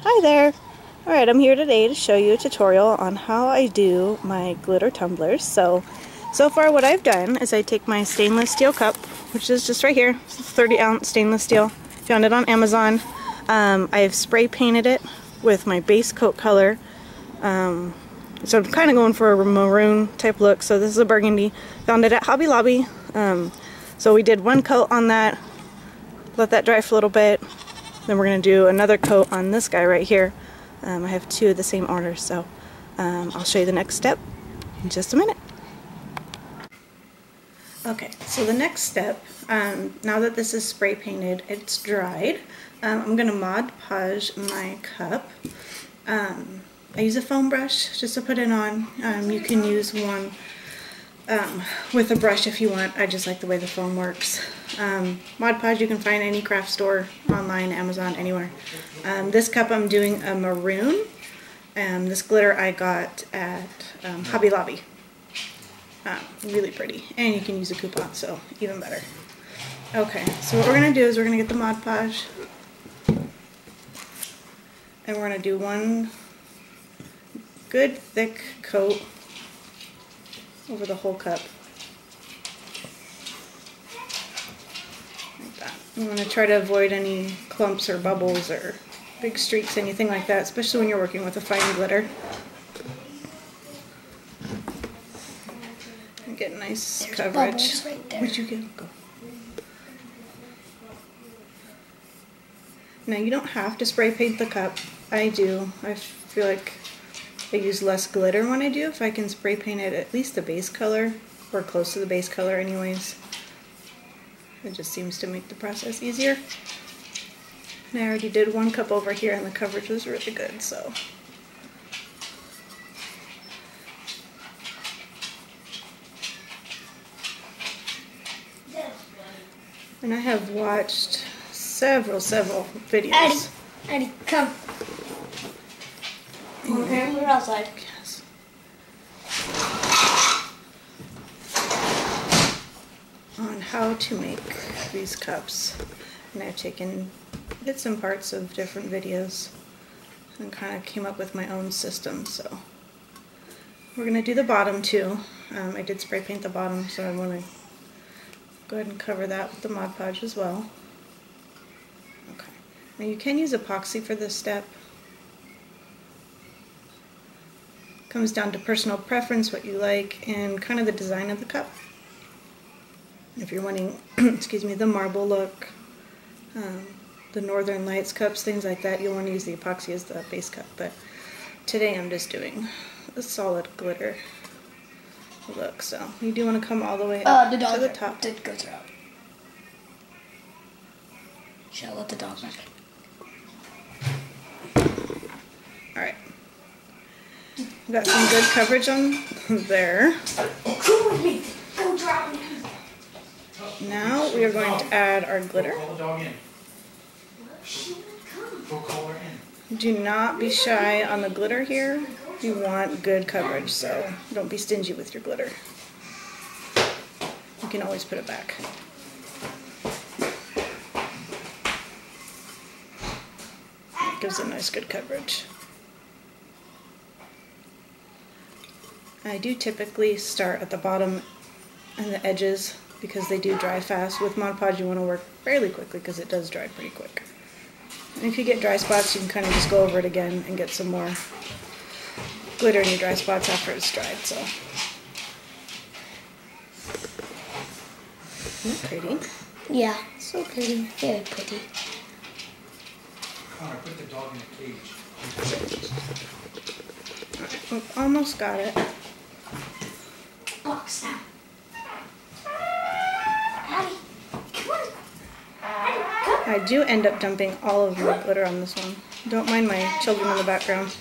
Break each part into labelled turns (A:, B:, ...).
A: Hi there! Alright, I'm here today to show you a tutorial on how I do my glitter tumblers. So far what I've done is I take my stainless steel cup, which is just right here, it's a 30-ounce stainless steel. Found it on Amazon. I've spray painted it with my base coat color. So I'm kind of going for a maroon type look. So this is a burgundy. Found it at Hobby Lobby. So we did one coat on that, let that dry for a little bit. Then we're going to do another coat on this guy right here. I have two of the same order, so I'll show you the next step in just a minute. Okay, so the next step, now that this is spray painted, it's dried, I'm going to Mod Podge my cup. I use a foam brush just to put it on. You can use one with a brush if you want. I just like the way the foam works. Mod Podge you can find any craft store, online, Amazon, anywhere. This cup I'm doing a maroon, and this glitter I got at Hobby Lobby. Really pretty, and you can use a coupon, so even better. Okay, so what we're going to do is we're going to get the Mod Podge, and we're going to do one good thick coat over the whole cup. Like that. You want to try to avoid any clumps or bubbles or big streaks, anything like that, especially when you're working with a fine glitter. And get nice coverage.
B: Right there.
A: Which you can go. Now you don't have to spray paint the cup. I do. I feel like I use less glitter when I do, if I can spray paint it at least the base color, or close to the base color anyways. It just seems to make the process easier. And I already did one cup over here and the coverage was really good, so. And I have watched several videos.
B: Eddie, come. Okay, we're outside.
A: Yes. On how to make these cups. And I've taken bits and parts of different videos and kind of came up with my own system. So we're going to do the bottom too. I did spray paint the bottom, so I want to go ahead and cover that with the Mod Podge as well. Okay. Now you can use epoxy for this step. Comes down to personal preference, what you like, and kind of the design of the cup. If you're wanting, excuse me, the marble look, the Northern Lights cups, things like that, you'll want to use the epoxy as the base cup. But today I'm just doing a solid glitter look. So you do want to come all the way up to the top.
B: Did go through. Shall I let the dogs back?
A: All right. Got some good coverage on there.
B: Come with me. Go drown.
A: Now we are going to add our glitter.
C: Call the dog in. Go call her in.
A: Do not be shy on the glitter here. You want good coverage, so don't be stingy with your glitter. You can always put it back. It gives a nice good coverage. I do typically start at the bottom and the edges because they do dry fast. With Mod Podge you want to work fairly quickly because it does dry pretty quick. And if you get dry spots you can kind of just go over it again and get some more glitter in your dry spots after it's dried. So, isn't that pretty?
B: Yeah.
A: So pretty.
B: Very pretty.
C: Connor, put the dog in a cage.
A: Alright, we've almost got it.
B: Box now. Daddy, come on. Daddy, come.
A: I do end up dumping all of my glitter on this one. Don't mind my children in the background.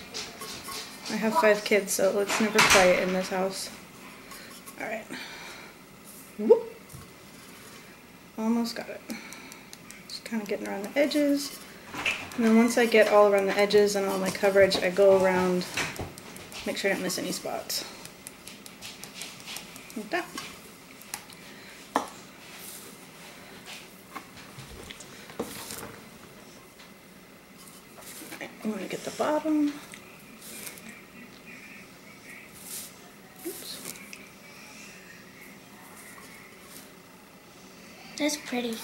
A: I have 5 kids, so it's never quiet in this house. Alright. Whoop. Almost got it. Just kind of getting around the edges. And then once I get all around the edges and all my coverage, I go around, make sure I don't miss any spots. Like that. I want to get the bottom. Oops.
B: That's pretty.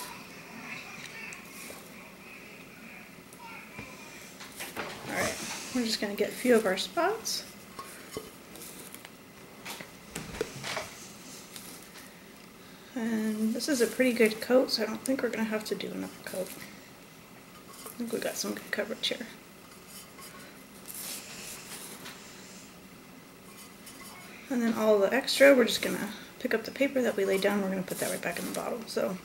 A: Alright, we're just going to get a few of our spots. And this is a pretty good coat, so I don't think we're going to have to do another coat. I think we got some good coverage here. And then all the extra, we're just going to pick up the paper that we laid down, we're going to put that right back in the bottle. So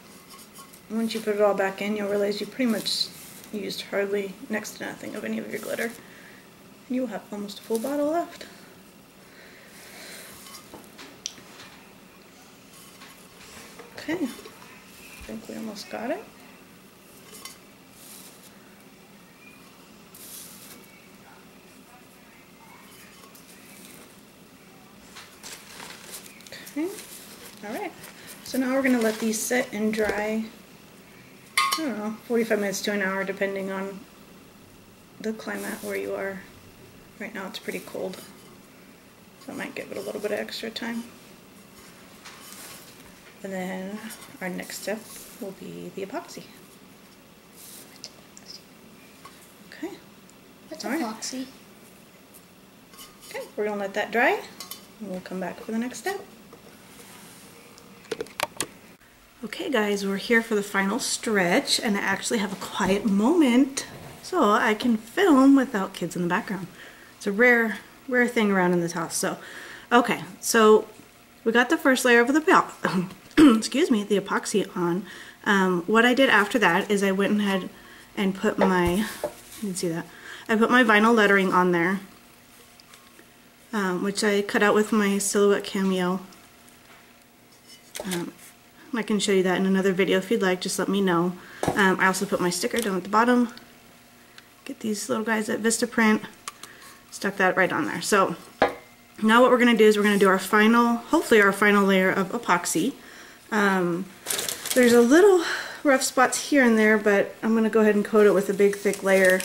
A: once you put it all back in, you'll realize you pretty much used hardly next to nothing of any of your glitter. You'll have almost a full bottle left. Okay, I think we almost got it. Okay, alright. So now we're going to let these sit and dry, I don't know, 45 minutes to an hour depending on the climate where you are. Right now it's pretty cold, so I might give it a little bit of extra time. And then our next step will be the epoxy. Okay.
B: What's
A: All right.
B: epoxy?
A: Okay, we're going to let that dry, and we'll come back for the next step. Okay guys, we're here for the final stretch, and I actually have a quiet moment so I can film without kids in the background. It's a rare thing around in this house. So, okay, so we got the first layer of the excuse me, the epoxy on. What I did after that is I went ahead and put my, you can see that, I put my vinyl lettering on there, which I cut out with my Silhouette Cameo. I can show you that in another video if you'd like, just let me know. I also put my sticker down at the bottom. Get these little guys at Vistaprint. Stuck that right on there. So now what we're going to do is we're going to do our final, hopefully our final layer of epoxy. There's a little rough spots here and there, but I'm going to go ahead and coat it with a big thick layer,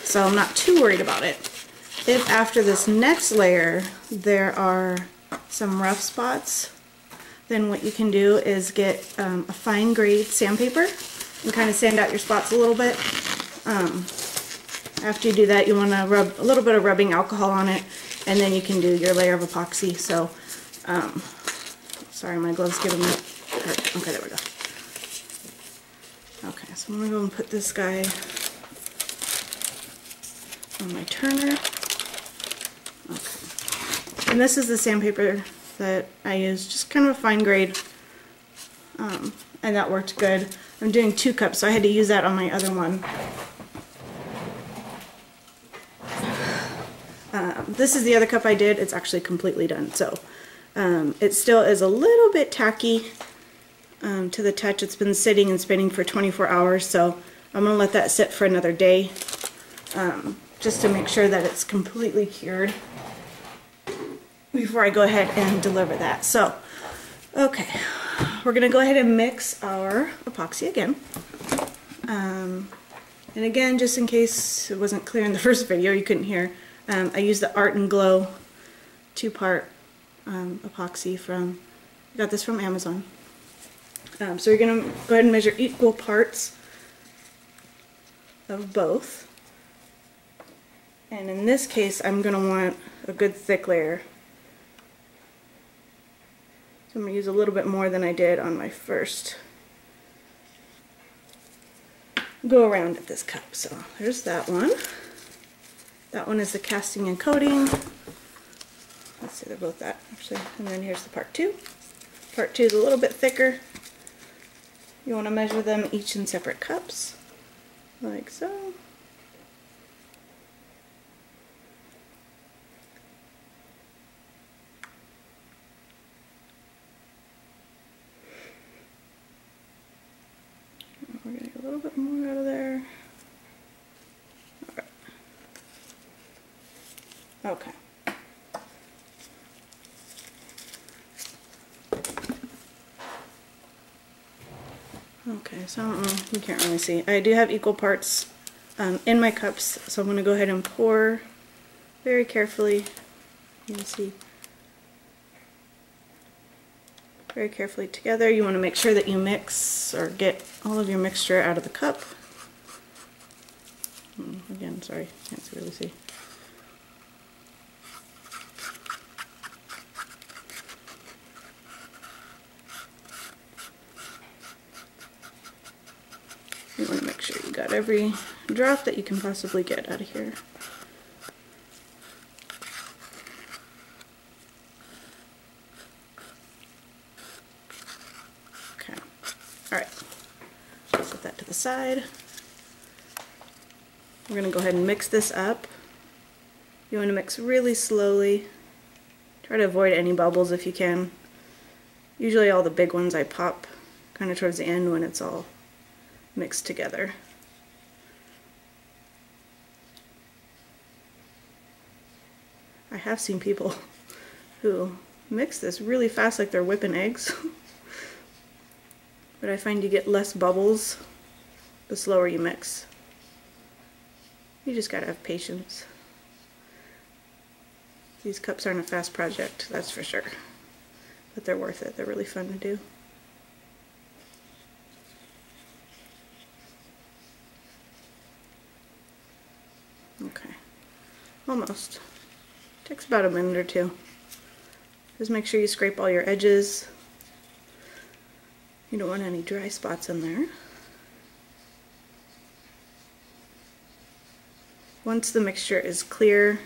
A: so I'm not too worried about it. If after this next layer there are some rough spots, then what you can do is get a fine grade sandpaper and kind of sand out your spots a little bit. After you do that, you want to rub a little bit of rubbing alcohol on it, and then you can do your layer of epoxy. So, sorry, my glove's giving me hurt. Okay, there we go. Okay, so I'm going to go and put this guy on my turner. Okay. And this is the sandpaper that I use, just kind of a fine grade, and that worked good. I'm doing 2 cups, so I had to use that on my other one. This is the other cup I did. It's actually completely done, so it still is a little bit tacky to the touch. It's been sitting and spinning for 24 hours, so I'm going to let that sit for another day, just to make sure that it's completely cured before I go ahead and deliver that. So, okay, we're going to go ahead and mix our epoxy again. And again, just in case it wasn't clear in the first video, you couldn't hear, I used the Art and Glow 2-part epoxy from, I got this from Amazon. So you're going to go ahead and measure equal parts of both. And in this case, I'm going to want a good thick layer. So I'm going to use a little bit more than I did on my first go around at this cup. So there's that one. That one is the casting and coating. Let's see, they're both that actually. And then here's the part 2. Part 2 is a little bit thicker. You want to measure them each in separate cups, like so. We're going to get a little bit more out of there. Okay. Okay, so I don't know, you can't really see. I do have equal parts in my cups. So I'm going to go ahead and pour very carefully. You can see very carefully together. You want to make sure that you mix or get all of your mixture out of the cup. Again, sorry, can't really see. You want to make sure you got every drop that you can possibly get out of here. Okay, alright, set that to the side. We're going to go ahead and mix this up. You want to mix really slowly. Try to avoid any bubbles if you can. Usually all the big ones I pop kind of towards the end when it's all mixed together. I have seen people who mix this really fast like they're whipping eggs. But I find you get less bubbles the slower you mix. You just gotta have patience. These cups aren't a fast project, that's for sure. But they're worth it, they're really fun to do. Okay, almost. Takes about a minute or two. Just make sure you scrape all your edges. You don't want any dry spots in there. Once the mixture is clear,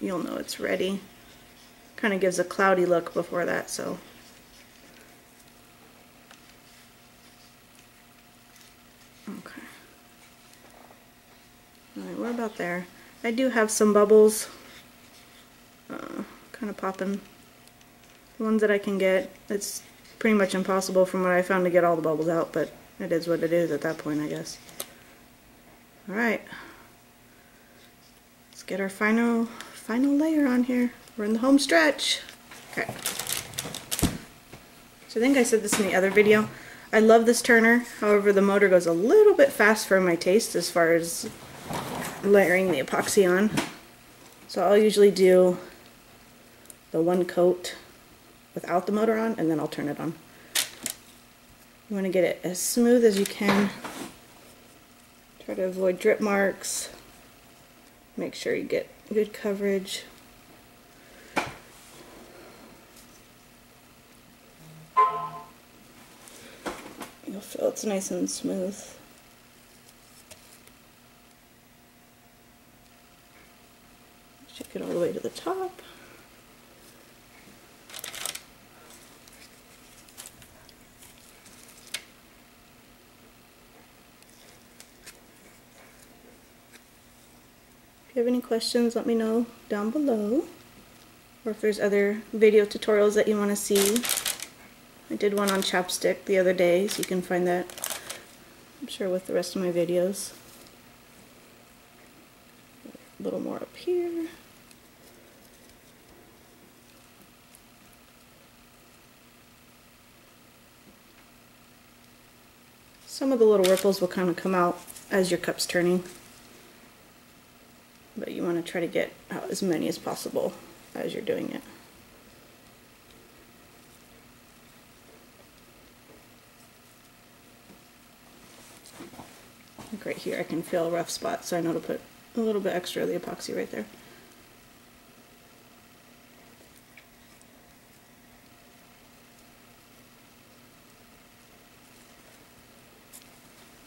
A: you'll know it's ready. Kind of gives a cloudy look before that, so. Okay. Alright, we're about there. I do have some bubbles kind of popping. The ones that I can get. It's pretty much impossible from what I found to get all the bubbles out, but it is what it is at that point, I guess. Alright. Let's get our final layer on here. We're in the home stretch. Okay. So I think I said this in the other video. I love this turner, however the motor goes a little bit fast for my taste as far as layering the epoxy on. So I'll usually do the one coat without the motor on, and then I'll turn it on. You want to get it as smooth as you can. Try to avoid drip marks. Make sure you get good coverage. You'll feel it's nice and smooth. Check it all the way to the top. If you have any questions, let me know down below. Or if there's other video tutorials that you want to see. I did one on chapstick the other day, so you can find that, I'm sure, with the rest of my videos. A little more up here. Some of the little ripples will kind of come out as your cup's turning. But you want to try to get out as many as possible as you're doing it. Like right here I can feel a rough spot, so I know to put a little bit extra of the epoxy right there.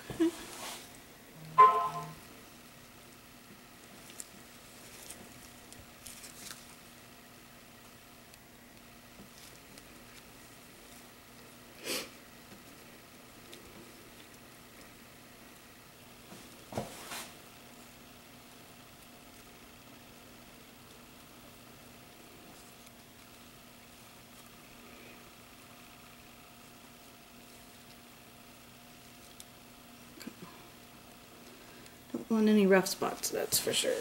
A: Okay. Don't want any rough spots, that's for sure.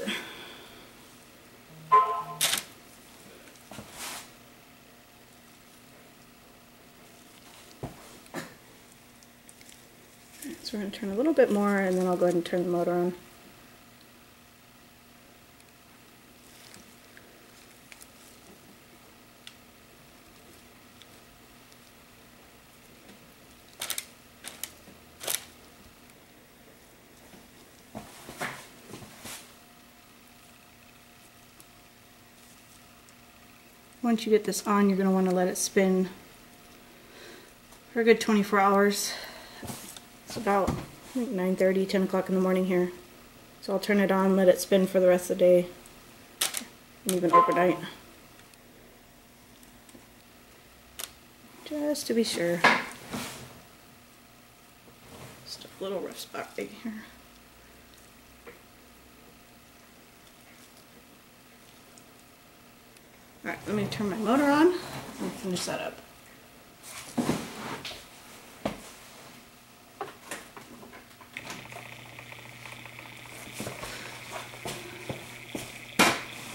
A: So we're going to turn a little bit more, and then I'll go ahead and turn the motor on. once you get this on, you're going to want to let it spin for a good 24 hours. It's about, I think, 9:30, 10 o'clock in the morning here. So I'll turn it on, let it spin for the rest of the day, and even overnight. Just to be sure. Just a little rough spot right here. Alright, let me turn my motor on and finish that up.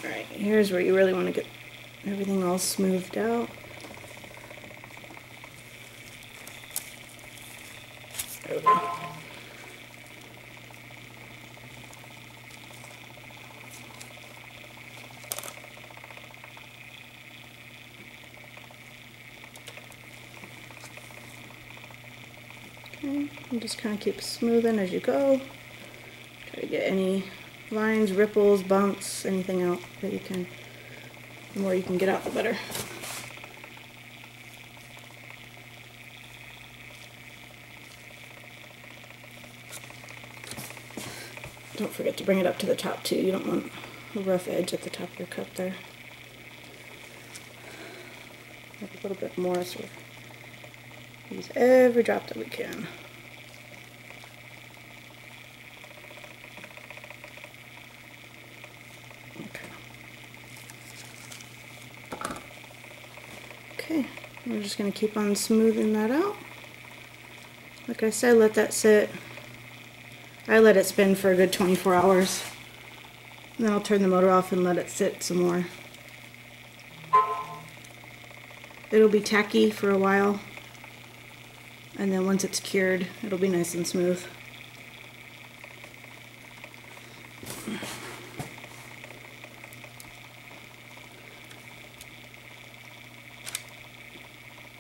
A: Alright, here's where you really want to get everything all smoothed out. There we go. Okay, and just kind of keep smoothing as you go. Try to get any lines, ripples, bumps, anything out that you can. The more you can get out, the better. Don't forget to bring it up to the top too. You don't want a rough edge at the top of your cup there. Maybe a little bit more, so we use every drop that we can. Okay, we're just going to keep on smoothing that out. Like I said, let that sit. I let it spin for a good 24 hours. And then I'll turn the motor off and let it sit some more. It'll be tacky for a while. And then once it's cured, it'll be nice and smooth.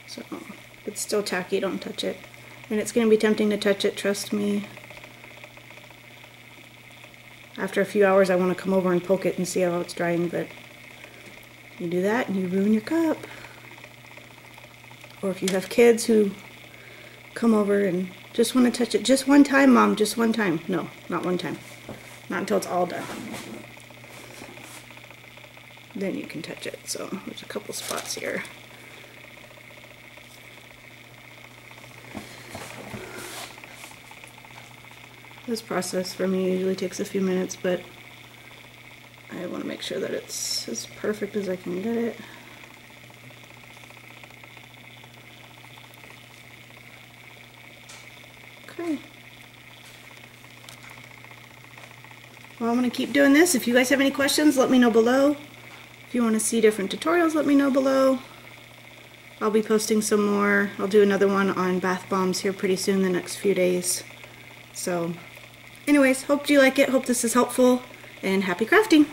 A: So, if it's still tacky, don't touch it. And it's going to be tempting to touch it, trust me. After a few hours I want to come over and poke it and see how it's drying, but you do that and you ruin your cup. Or if you have kids who come over and just want to touch it just one time, Mom, just one time. No, not one time. Not until it's all done. Then you can touch it. So there's a couple spots here. This process for me usually takes a few minutes, but I want to make sure that it's as perfect as I can get it. Okay. Well, I'm going to keep doing this. If you guys have any questions, let me know below. If you want to see different tutorials, let me know below. I'll be posting some more. I'll do another one on bath bombs here pretty soon, the next few days. So, anyways, hope you like it. Hope this is helpful, and happy crafting!